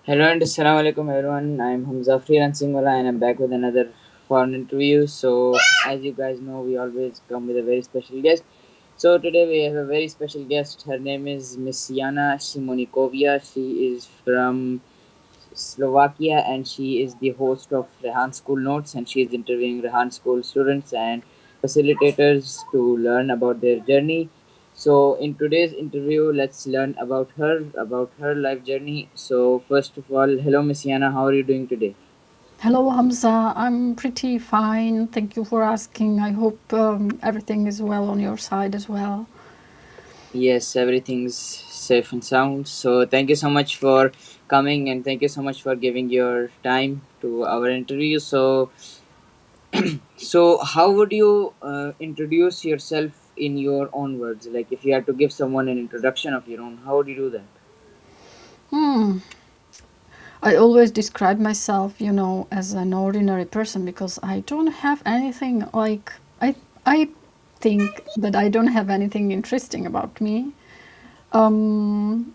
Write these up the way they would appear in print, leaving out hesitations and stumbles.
Hello and assalamu alaikum everyone. I'm Hamzah FreelancingWala and I'm back with another fun interview. So as you guys know, we always come with a very special guest. So today we have a very special guest. Her name is Miss Jana Simonikova. She is from Slovakia and she is the host of Rehan School Notes, and she is interviewing Rehan School students and facilitators to learn about their journey. So in today's interview, let's learn about her life journey. So first of all, hello Miss Yana, how are you doing today? Hello, Hamza. I'm pretty fine. Thank you for asking. I hope everything is well on your side as well. Yes, everything's safe and sound. So thank you so much for coming and thank you so much for giving your time to our interview. So, how would you introduce yourself in your own words? Like, if you had to give someone an introduction of your own, how would you do that? Hmm. I always describe myself, as an ordinary person because I don't have anything like I think that I don't have anything interesting about me. Um,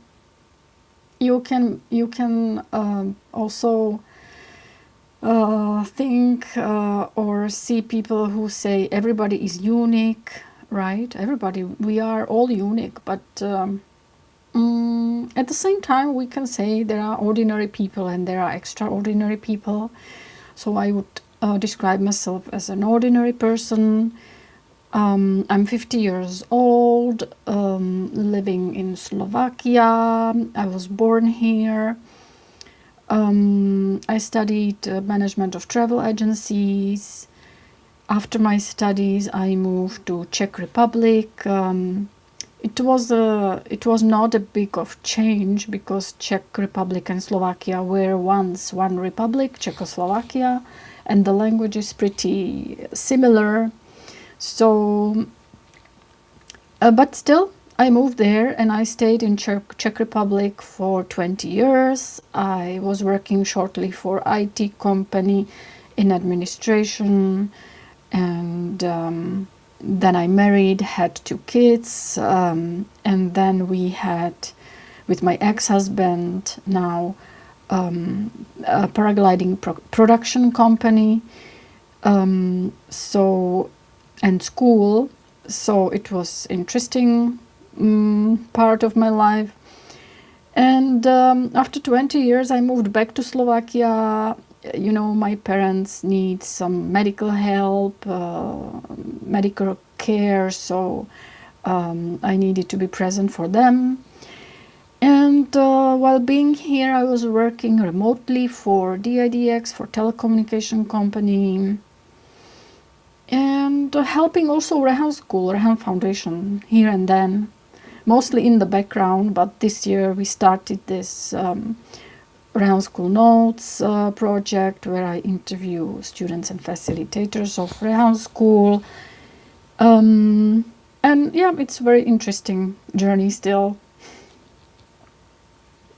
you can also think or see people who say everybody is unique, right? Everybody, we are all unique, but at the same time, we can say there are ordinary people and there are extraordinary people. So I would describe myself as an ordinary person. I'm 50 years old, living in Slovakia. I was born here. I studied management of travel agencies. After my studies, I moved to Czech Republic. It was not a big of change because Czech Republic and Slovakia were once one republic, Czechoslovakia, and the language is pretty similar. So, but still, I moved there and I stayed in Czech Republic for 20 years. I was working shortly for IT company in administration, and then I married, had two kids, and then we had, with my ex-husband now, a paragliding production company. So and school. So it was interesting part of my life. And after 20 years, I moved back to Slovakia. My parents need some medical help, medical care, so I needed to be present for them. And while being here, I was working remotely for DIDX, for telecommunication company, and helping also Rehan School, Rehan Foundation, here and then, mostly in the background. But this year we started this Rehan School Notes project where I interview students and facilitators of Rehan School. And yeah, it's a very interesting journey still.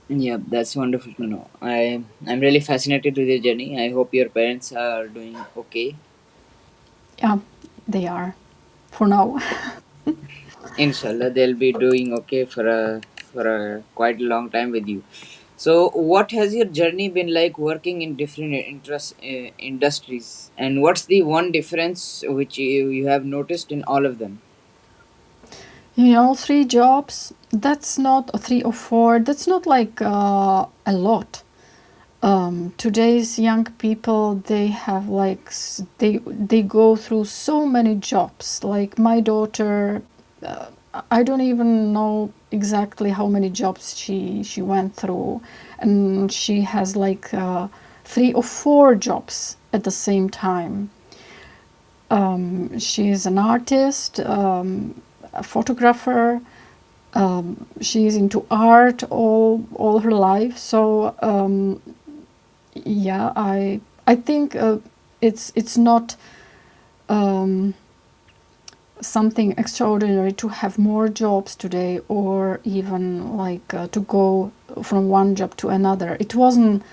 Yeah, that's wonderful to know. I'm really fascinated with your journey. I hope your parents are doing okay. Yeah, they are for now. Inshallah, they'll be doing okay for a quite long time with you. So, what has your journey been like working in different industries, and what's the one difference which you have noticed in all of them? Three jobs, that's not three or four, that's not like a lot. Today's young people, they have like they go through so many jobs. Like my daughter, uh, I don't even know exactly how many jobs she went through, and she has like three or four jobs at the same time. She is an artist, a photographer. She is into art all her life. So yeah, I think it's not um, something extraordinary to have more jobs today, or even like to go from one job to another. It wasn't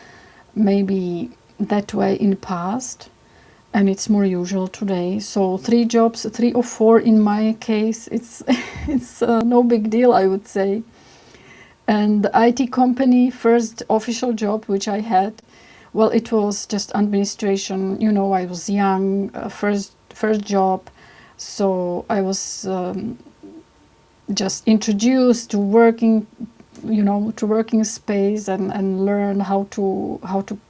maybe that way in the past, and it's more usual today. So three jobs, three or four in my case, it's it's no big deal, I would say. And the IT company, first official job which I had, well, it was just administration. I was young, first job, so I was just introduced to working space, and learn how to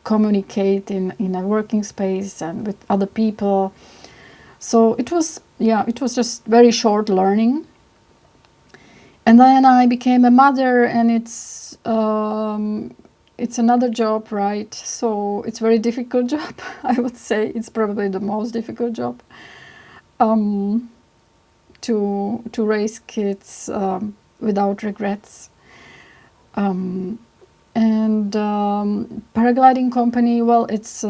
communicate in a working space and with other people. So it was just very short learning. And then I became a mother, and it's another job, right? So it's a very difficult job. I would say it's probably the most difficult job, um, to raise kids without regrets. Um, and paragliding company, well, it's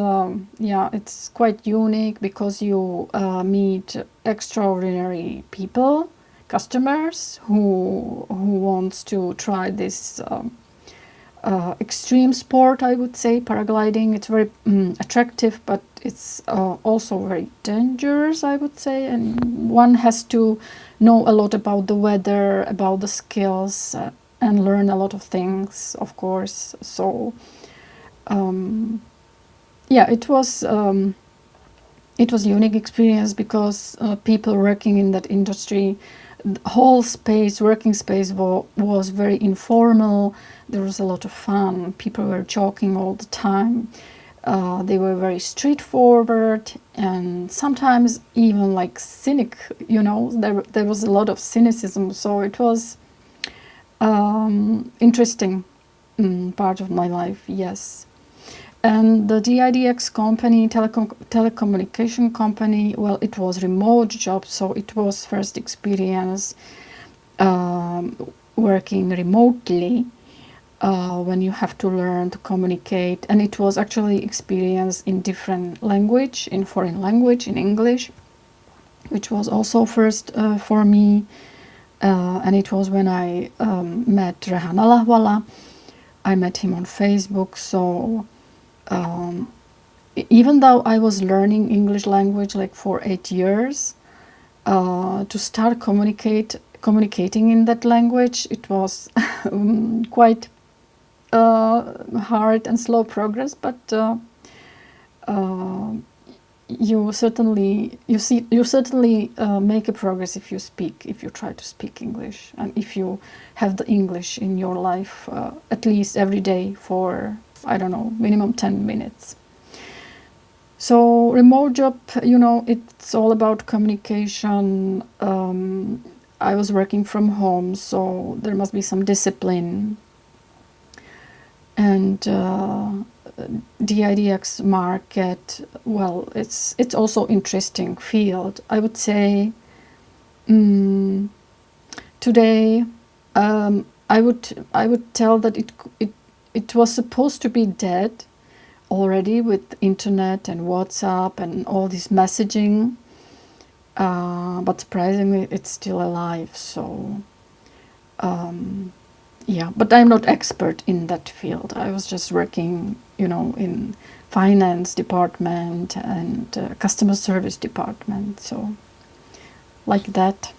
quite unique because you meet extraordinary people, customers who wants to try this extreme sport. I would say paragliding. It's very attractive, but it's also very dangerous, I would say, and one has to know a lot about the weather, about the skills, and learn a lot of things, of course. So um, yeah, it was a unique experience because people working in that industry, the whole working space was very informal. There was a lot of fun. People were joking all the time. They were very straightforward and sometimes even like cynic. There was a lot of cynicism. So it was interesting part of my life. Yes. And the DIDX company, telecommunication company, well, it was remote job, so it was first experience working remotely when you have to learn to communicate. And it was actually experience in different language, in foreign language, in English, which was also first for me. And it was when I met Rehan School. I met him on Facebook, so um, even though I was learning English language like for 8 years, to start communicating in that language, it was quite hard and slow progress. But uh, you certainly make a progress if you try to speak English, and if you have the English in your life at least every day for, I don't know, minimum 10 minutes. So remote job, it's all about communication. I was working from home, so there must be some discipline. And DIDX market, well, it's also interesting field. I would say today, I would tell that it was supposed to be dead already with internet and WhatsApp and all this messaging, but surprisingly it's still alive. So yeah, but I'm not expert in that field. I was just working, in finance department and customer service department, so like that.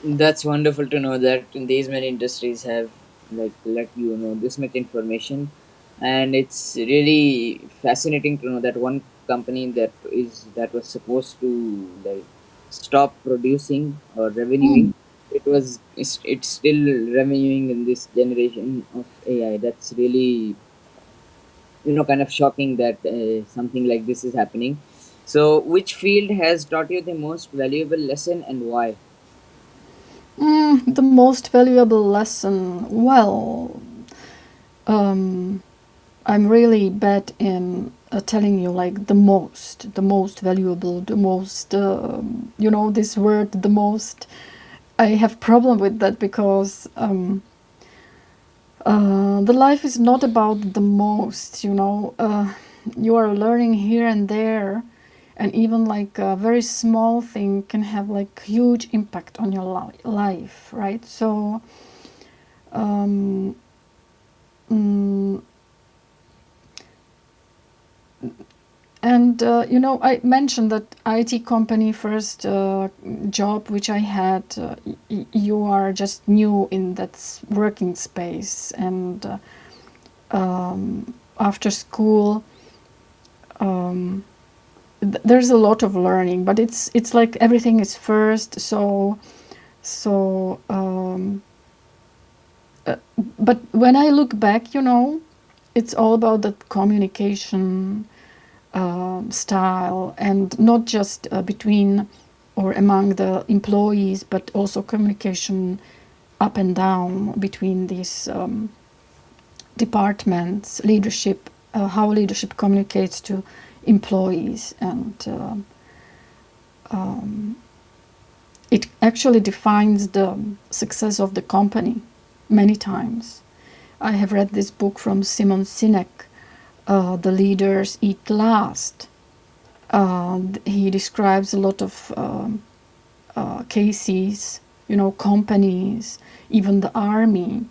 That's wonderful to know that these many industries have like let you know this much information, and it's really fascinating to know that one company that was supposed to like stop producing or revenuing, it's still revenuing in this generation of AI. That's really kind of shocking that something like this is happening. So, which field has taught you the most valuable lesson and why? The most valuable lesson, well, um, I'm really bad in telling you like the most valuable, the most, this word, the most. I have problem with that because the life is not about the most. You are learning here and there, and even like a very small thing can have like huge impact on your life, right? So um, mm, And I mentioned that IT company first job which I had. You are just new in that working space, and after school, there's a lot of learning. But it's like everything is first. So, but when I look back, it's all about the communication style, and not just between or among the employees, but also communication up and down between these departments, leadership, how leadership communicates to employees, and it actually defines the success of the company many times. I have read this book from Simon Sinek, The Leaders Eat Last. He describes a lot of cases, companies, even the army,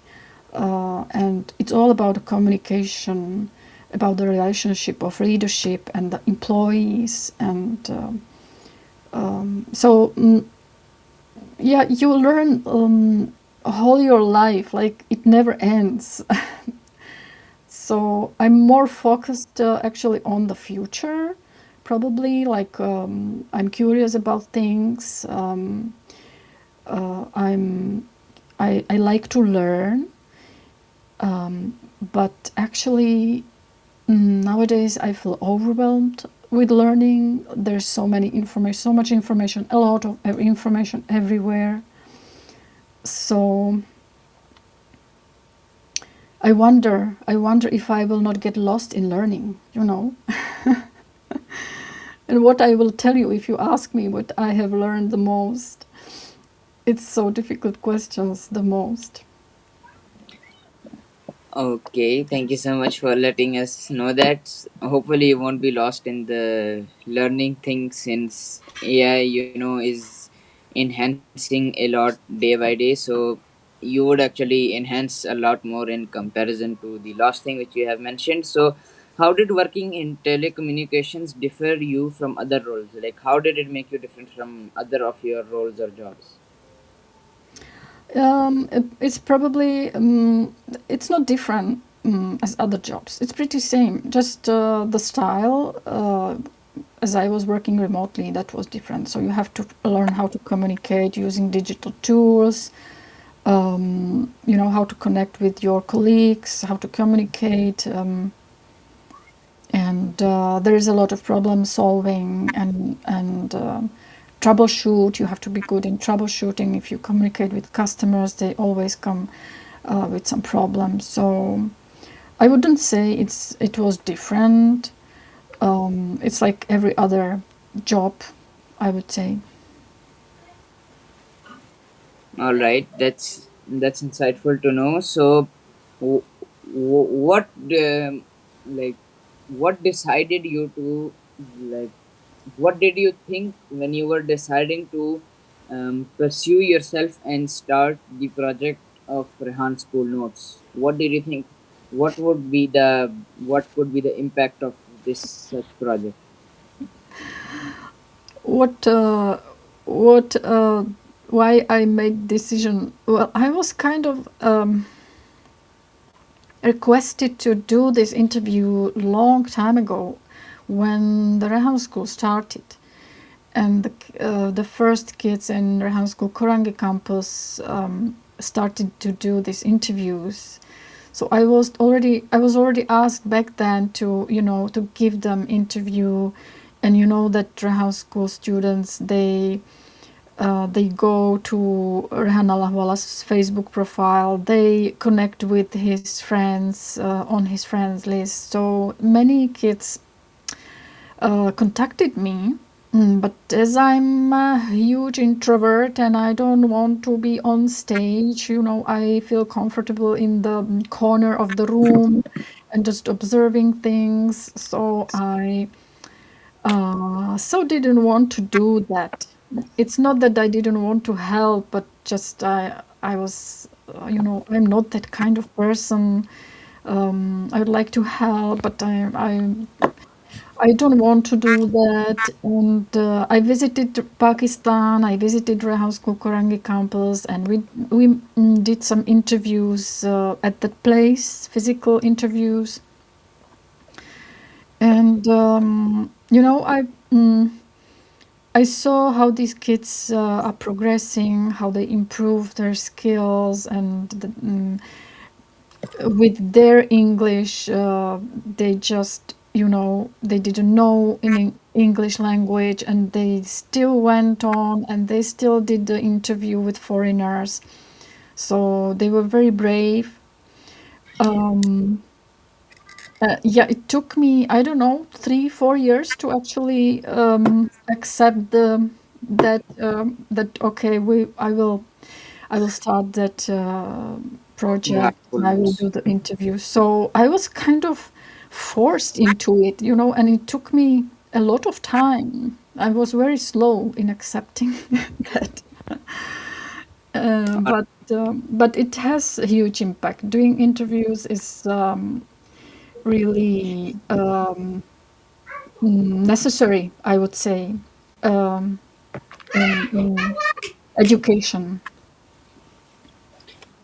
and it's all about the communication, about the relationship of leadership and the employees, and yeah, you learn all your life, like it never ends. So I'm more focused actually on the future, probably. Like I'm curious about things. I like to learn, but actually nowadays I feel overwhelmed with learning. There's so much information, a lot of information everywhere. So I wonder if I will not get lost in learning. And what I will tell you if you ask me what I have learned the most. It's so difficult questions, the most. Okay, thank you so much for letting us know that. Hopefully, you won't be lost in the learning thing, since AI, is enhancing a lot day by day. So you would actually enhance a lot more in comparison to the last thing which you have mentioned. So, how did working in telecommunications differ you from other roles? Like, how did it make you different from other of your roles or jobs? It's probably it's not different as other jobs. It's pretty same. Just the style. As I was working remotely, that was different. So you have to learn how to communicate using digital tools. How to connect with your colleagues, how to communicate, and there is a lot of problem solving and troubleshoot. You have to be good in troubleshooting. If you communicate with customers, they always come with some problems. So I wouldn't say it was different. It's like every other job, I would say. All right, that's insightful to know. So, w- what like what decided you to, like, what did you think when you were deciding to pursue yourself and start the project of Rehan School Notes? What did you think? What could be the impact of this such project? What what why I made decision? Well, I was kind of requested to do this interview long time ago when the Rehan School started, and the first kids in Rehan School Korangi campus started to do these interviews. So I was already asked back then to give them interview, and that Rehan School students, they go to Rehan Wala's Facebook profile. They connect with his friends on his friends list. So many kids contacted me. But as I'm a huge introvert and I don't want to be on stage, I feel comfortable in the corner of the room and just observing things. So I didn't want to do that. It's not that I didn't want to help, but just I was, I'm not that kind of person. I would like to help, but I don't want to do that. And I visited Pakistan. I visited Rehan School Korangi campus, and we did some interviews at that place, physical interviews. And mm, I saw how these kids are progressing, how they improve their skills, and with their English, they just, they didn't know English language, and they still went on and they still did the interview with foreigners. So they were very brave. Um, yeah, it took me, I don't know, 3, 4 years to actually accept that okay, I will start that Yeah, project full and I will means. do the interview. So I was kind of forced into it, and it took me a lot of time. I was very slow in accepting that. But it has a huge impact. Doing interviews is really necessary, I would say, um, in education.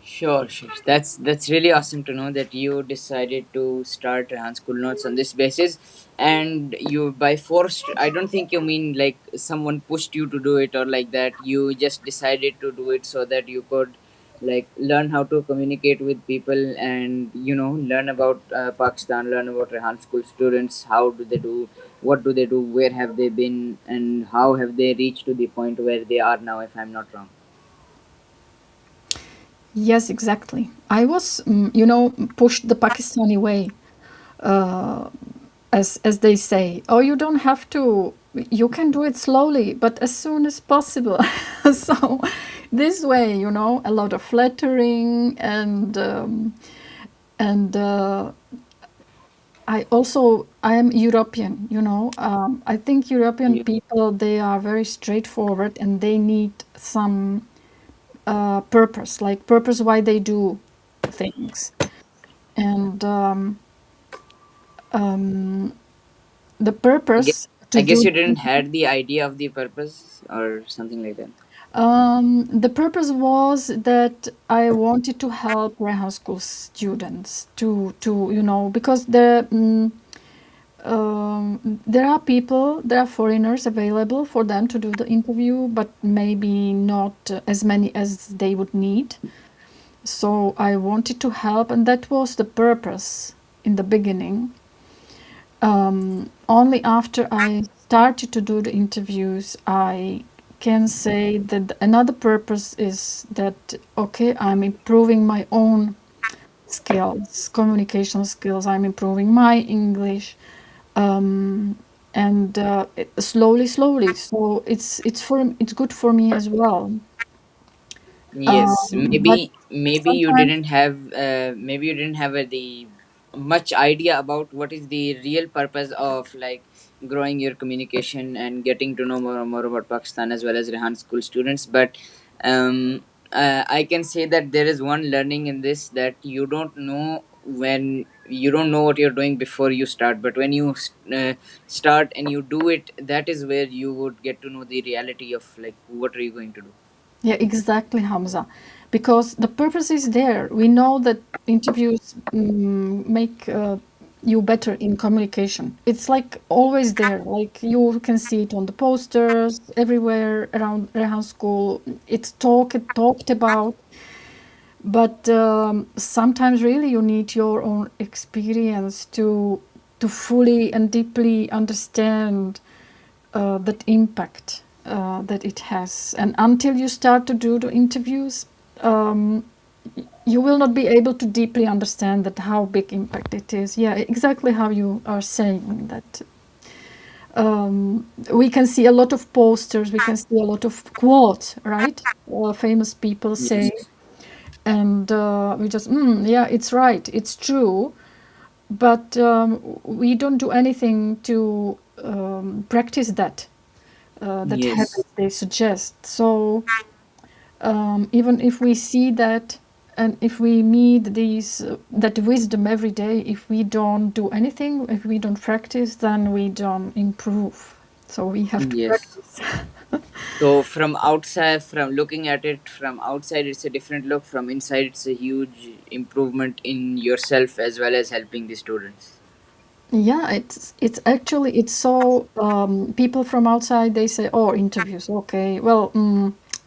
Sure, sure. That's really awesome to know that you decided to start Rehan School Notes on this basis, and you by forced. I don't think you mean like someone pushed you to do it or like that. You just decided to do it so that you could like learn how to communicate with people and learn about Pakistan, learn about Rehan School students. How do they do? What do they do? Where have they been? And how have they reached to the point where they are now? If I'm not wrong. Yes, exactly. I was, pushed the Pakistani way, uh, as they say. Oh, you don't have to. You can do it slowly, but as soon as possible. So, this way, a lot of flattering and I am European. I think European Yeah. people, they are very straightforward and they need some purpose, like purpose why they do things. And um, the I guess, purpose to I guess do you didn't had the idea of the purpose or something like that. the purpose was that I wanted to help Rehan School students to because there are people, there are foreigners available for them to do the interview, but maybe not as many as they would need. So I wanted to help, and that was the purpose in the beginning. Only after I started to do the interviews, I can say that another purpose is that, okay, I'm improving my own skills, communication skills, I'm improving my English. Um, and slowly, slowly. So it's good for me as well. Yes, But maybe you sometimes, didn't have the much idea about what is the real purpose of like growing your communication and getting to know more and more about Pakistan as well as Rehan School students. But I can say that there is one learning in this that you don't know when you don't know what you're doing before you start, but when you start and you do it, that is where you would get to know the reality of like what are you going to do. yeah, exactly, Hamza. Because the purpose is there. We know that interviews make you better in communication. It's like always there. Like you can see it on the posters everywhere around Rehan School. It's talked about. But sometimes really you need your own experience to fully and deeply understand that impact that it has. And until you start to do the interviews, um, you will not be able to deeply understand that how big impact it is. Yeah, exactly how you are saying that. We can see a lot of posters, we can see a lot of quotes, right? Famous people say, Yes. and we just, yeah, it's right, it's true, but we don't do anything to practice that habit Yes. they suggest. So even if we see that and if we meet these that wisdom every day, if we don't do anything, if we don't practice, then we don't improve. So we have to Yes. practice. So from outside, from looking at it from outside, it's a different look. From inside, it's a huge improvement in yourself as well as helping the students. Yeah, it's actually it's so people from outside, they say, oh, interviews, okay, well,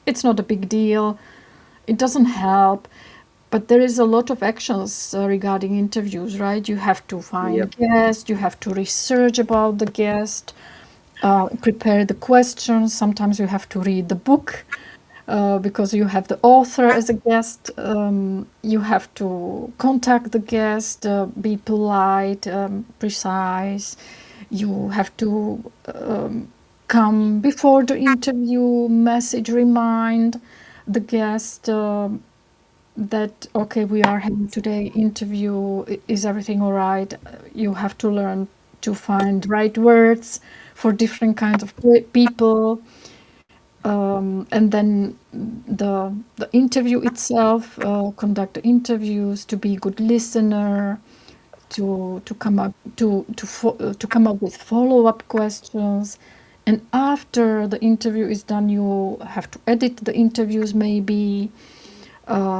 it's not a big deal, it doesn't help. But there is a lot of actions regarding interviews, right? You have to find Yep. guests, you have to research about the guest, prepare the questions. Sometimes you have to read the book because you have the author as a guest. You have to contact the guest, be polite, precise. You have to come before the interview, message, remind the guest that, okay, we are having today interview. Is everything all right? You have to learn to find right words for different kinds of people, and then the interview itself, conduct the interviews, to be a good listener, to come up to come up with follow-up questions. And after the interview is done, you have to edit the interviews, maybe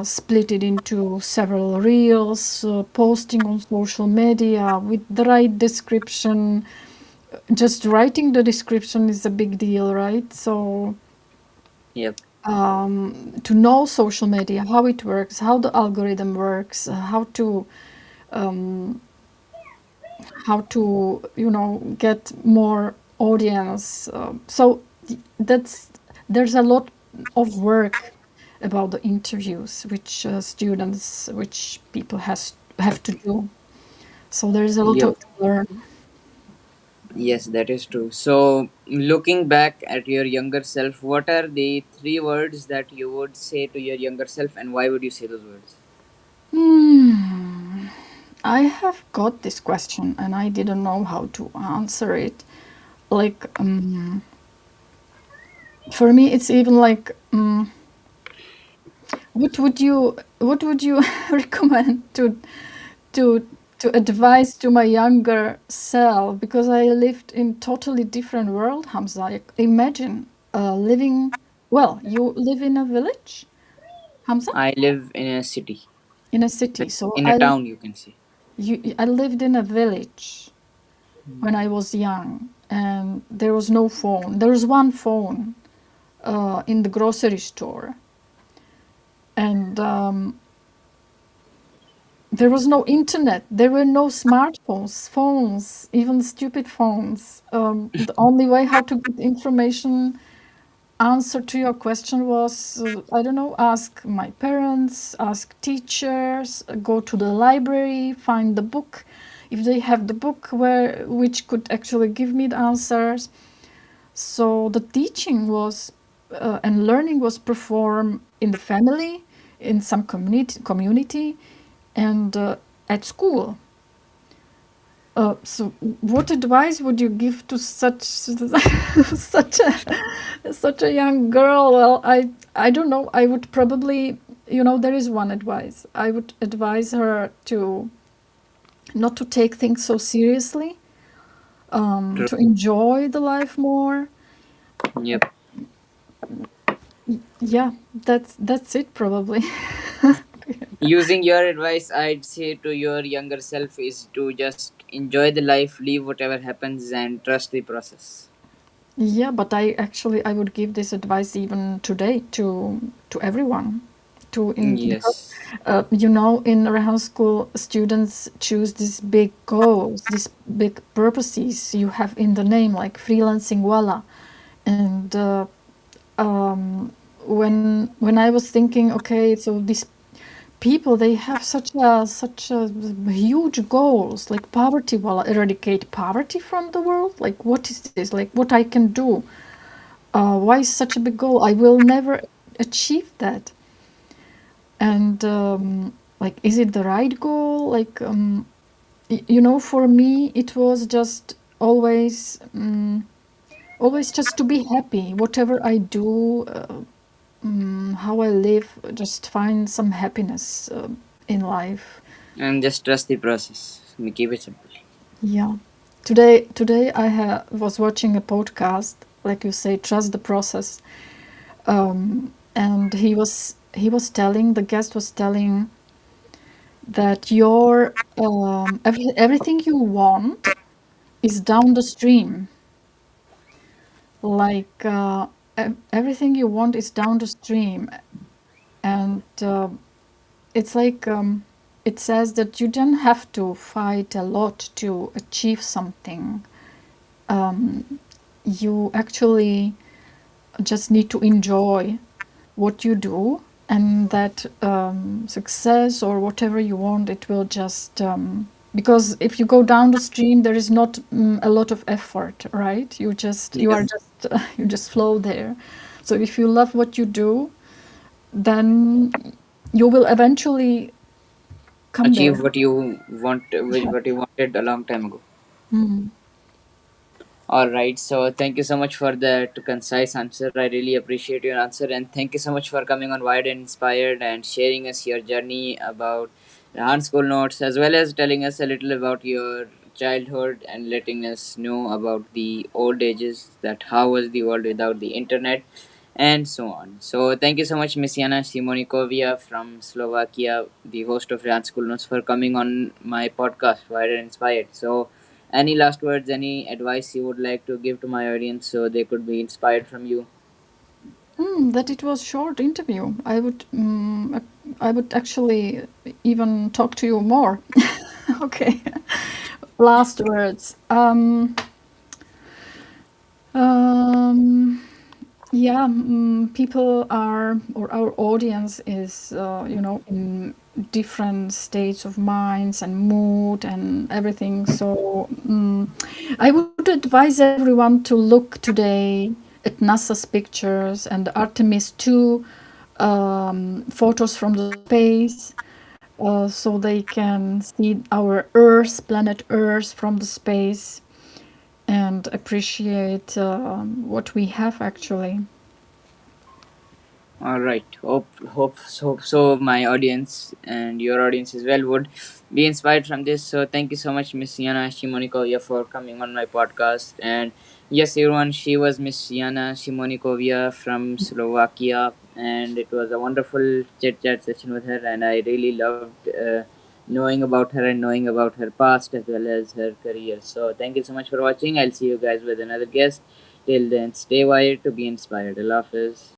split it into several reels, posting on social media with the right description. Just writing the description is a big deal, right? So Yep. to know social media, how it works, how the algorithm works, how to get more audience. So that's there's a lot of work about the interviews which students, which people have to do. So there's a lot of Yep. to learn. Yes, that is true. So, looking back at your younger self, what are the three words that you would say to your younger self, and why would you say those words? Hmm. I have got this question and I didn't know how to answer it. Like, for me, it's even like, what would you recommend to to advise to my younger self, because I lived in totally different world, Hamza. Like, imagine living. Well, you live in a village, Hamza, I live in a city, in a city. So in a town, you can say. I lived in a village when I was young, and there was no phone. There was one phone in the grocery store, and there was no internet. There were no smartphones, phones, even stupid phones. The only way how to get information, answer to your question was, I don't know, ask my parents, ask teachers, go to the library, find the book, if they have the book which could actually give me the answers. So the teaching was and learning was performed in the family, in some community, and at school. So, what advice would you give to such such a young girl? Well, I don't know. I would probably, there is one advice. I would advise her to not to take things so seriously, True. to enjoy the life more. Yep. Yeah, that's it probably. Using your advice, I'd say to your younger self is to just enjoy the life, leave whatever happens, and trust the process. Yeah, but I would give this advice even today to everyone. Because Yes. in Rehan School, students choose these big goals, these big purposes you have in the name, like FreelancingWala. And when I was thinking, okay, so these people, they have such a huge goals, like poverty, eradicate poverty from the world. Like, what is this? Like, what I can do? Why is such a big goal? I will never achieve that. And like, is it the right goal? Like, for me, it was just always just to be happy. Whatever I do, how I live, just find some happiness in life. And just trust the process. We keep it simple. Yeah. Today was watching a podcast, like you say, trust the process. And he was telling, the guest was telling that everything you want is down the stream. Like everything you want is down the stream, and it's like it says that you don't have to fight a lot to achieve something. You actually just need to enjoy what you do, and that success or whatever you want, it will just because if you go down the stream, there is not a lot of effort, right? You Yeah. are just you just flow there. So if you love what you do, then you will eventually come there. Achieve what you want, what you wanted a long time ago. Mm. All right. So thank you so much for that concise answer. I really appreciate your answer, and thank you so much for coming on Wired and Inspired and sharing us your journey about Rehan School notes, as well as telling us a little about your childhood and letting us know about the old ages, that how was the world without the internet, and so on. So thank you so much, Miss Jana Simonikova from Slovakia, the host of Rehan School notes, for coming on my podcast, Wired and Inspired. So any last words, any advice you would like to give to my audience so they could be inspired from you? That it was short interview. I would actually even talk to you more. Okay. Last words. Um, yeah, people are, or our audience is, in different states of minds and mood and everything. So I would advise everyone to look today at NASA's pictures and the Artemis 2 photos from the space, so they can see our Earth, planet Earth, from the space, and appreciate what we have actually. All right. Hope so. My audience and your audience as well would be inspired from this. So thank you so much, Miss Yana Shimonikovia, for coming on my podcast. And yes, everyone, she was Miss Yana Shimonikovia from Slovakia, and it was a wonderful chit chat session with her. And I really loved knowing about her and knowing about her past as well as her career. So thank you so much for watching. I'll see you guys with another guest. Till then, stay wired to be inspired. Allah Hafiz.